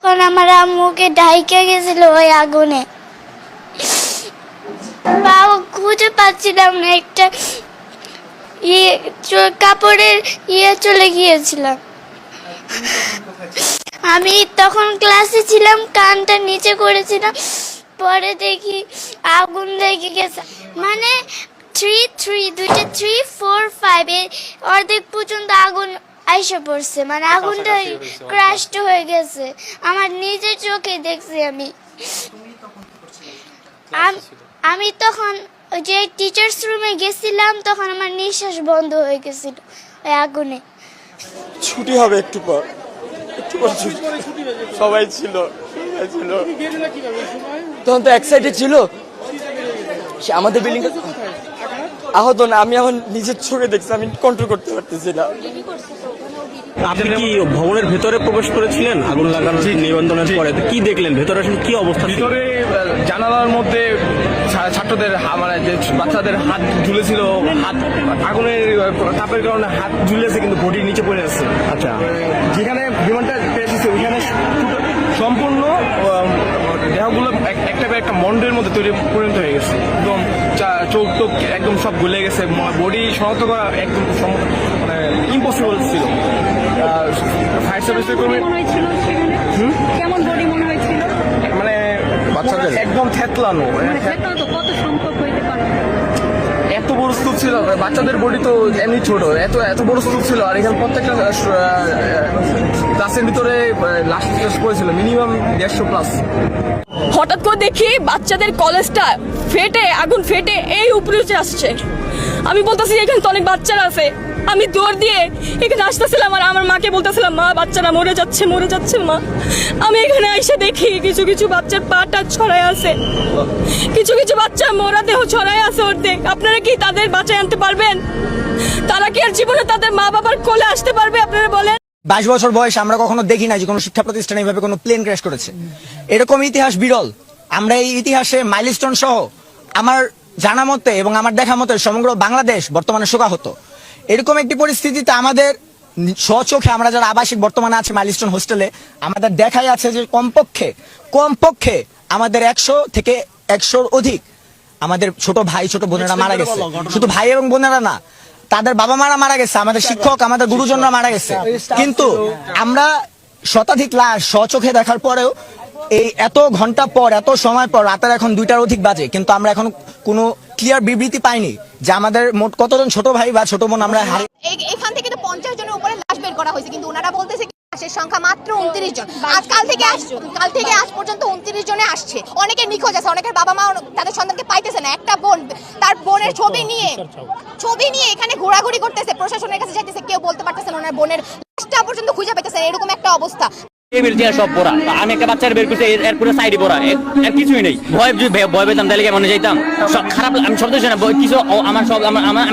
তখন আমার আম্মুকে ঢাইকে গেছিল ওই আগুনে, পাও খুঁজে পাচ্ছিলাম না, একটা কাপড়ের চলে গিয়েছিলাম। আমি তখন ক্লাসে ছিলাম, কানটা নিচে করেছিলাম, পরে দেখি আগুন লেগে গেছে, মানে 3 4 5 অর্ধেক পর্যন্ত আগুন আইসা পড়ছে, মানে আগুনটা ক্রাশড হয়ে গেছে। আমার নিজের চোখে দেখছি আমি তখন ওই যে টিচার্স রুমে গেছিলাম, তখন আমার নিঃশ্বাস বন্ধ হয়ে গেছিল ওই আগুনে। ছুটি হবে একটু পর সবাই ছিল তখন তো এক্সাইটেড ছিল। আমাদের বিল্ডিং আহত না, আমি এখন নিজের চোখে দেখছি, আমি কন্ট্রোল করতে পারতেছি না। আপনি কি ভবনের ভেতরে প্রবেশ করেছিলেন আগুন লাগানোর নিবন্ধনের পরে? কি দেখলেন ভেতরে, আসলে কি অবস্থা? ভিতরে জানালার মধ্যে ছাত্রদের মানে যে বাচ্চাদের হাত ঝুলেছিল, হাত আগুনের তাপের কারণে হাত ঝুলেছে, কিন্তু বডি নিচে পড়ে আছে। আচ্ছা, যেখানে বিমানটা পেয়েছে ওইখানে সম্পূর্ণ দেহগুলো একটা মন্ডের মধ্যে পরিণত হয়ে গেছে, একদম চোখ টোক একদম সব গলে গেছে, বডি শনাক্ত করা একদম মানে ইম্পসিবল ছিল। ফায়ার সার্ভিসের কর্মী কেমন বডি মনে হয়েছিল? মানে বাচ্চাদের একদম থেতলানো, কত সংখ্যক হইতে পারে? এত বড় স্তূপ ছিল, বাচ্চাদের বডি তো এমনি ছোট, এত বড় স্তূপ ছিল। আর এখানে প্রত্যেকটা ক্লাসের ভিতরে লাস্ট করেছিল মিনিমাম 150+। হঠাৎ করে দেখি বাচ্চাদের কলেজটা ফেটে, আগুন ফেটে এই উপরে উঠে আসছে। আমি বলতেছি এখানে তো অনেক বাচ্চারা আছে, আমি দৌড় দিয়ে এখানে আসতেছিলাম আর আমার মাকে বলতেছিলাম, মা বাচ্চারা মরে যাচ্ছে মা। আমি এখানে এসে দেখি কিছু কিছু বাচ্চার পাটা ছড়ায় আছে, কিছু কিছু বাচ্চা মোরা দেহ ছড়ায় আছে অর্ধেক। আপনারা কি তাদের বাঁচায় আনতে পারবেন? তারা কি আর জীবনে তাদের মা বাবার কোলে আসতে পারবে? আপনারা বলেন। 22 বছর বয়সে আমরা কখনো দেখি না যে কোনো শিক্ষা প্রতিষ্ঠানে এইভাবে কোনো প্লেন ক্র্যাশ করেছে। এরকম ইতিহাস বিরল। আমরা এই ইতিহাসে মাইলস্টোন সহ আমার জানা মতে এবং আমার দেখা মতে সমগ্র বাংলাদেশ বর্তমানে শোকাহত। এরকম একটি পরিস্থিতিতে আমাদের স্বচোখে আমরা যারা আবাসিক বর্তমানে আছে মাইলস্টোন হোস্টেলে, আমাদের দেখাই আছে যে কমপক্ষে আমাদের 100 থেকে 100-র অধিক আমাদের ছোট ভাই ছোট বোনেরা মারা গেছে। শুধু ভাই এবং বোনেরা না, তাদের বাবা মারা মারা গেছে, আমাদের শিক্ষক আমাদের গুরুজনরা মারা গেছে। কিন্তু আমরা শতাধিক লাশ স্বচোখে দেখার পরেও এই এত ঘন্টা পর, এত সময় পর, রাতের এখন 2টার অধিক বাজে, কিন্তু আমরা এখন কোনো ক্লিয়ার বিবৃতি পাইনি যে আমাদের মোট কতজন ছোট ভাই বা ছোট বোন আমরা এখান থেকে তো 50 জনের উপরে লাশ বের করা হয়েছে, কিন্তু ওনারা বলতেছে লাশের সংখ্যা মাত্র 29 জন। কাল থেকে আজ পর্যন্ত 29 জনে আসছে। অনেকের নিখোঁজ আছে, অনেকের বাবা মা তাদের সন্তানকে পাইতেছে না। একটা বোন তার বোনের ছবি নিয়ে এখানে ঘোরাঘুরি করতেছে, প্রশাসনের কাছে যাইতেছে, কেউ বলতে পারতেছে না ওনার বোনের লাশটা পর্যন্ত খুঁজে পাইতেছে। এরকম একটা অবস্থা। সব পড়া, আমি একটা বাচ্চার বের করছি, এরপরে সাইডে পড়া, এর কিছুই নেই। ভয় পেতাম, তাহলে কেমন যাইতাম? সব খারাপ, আমি সব কিছু আমার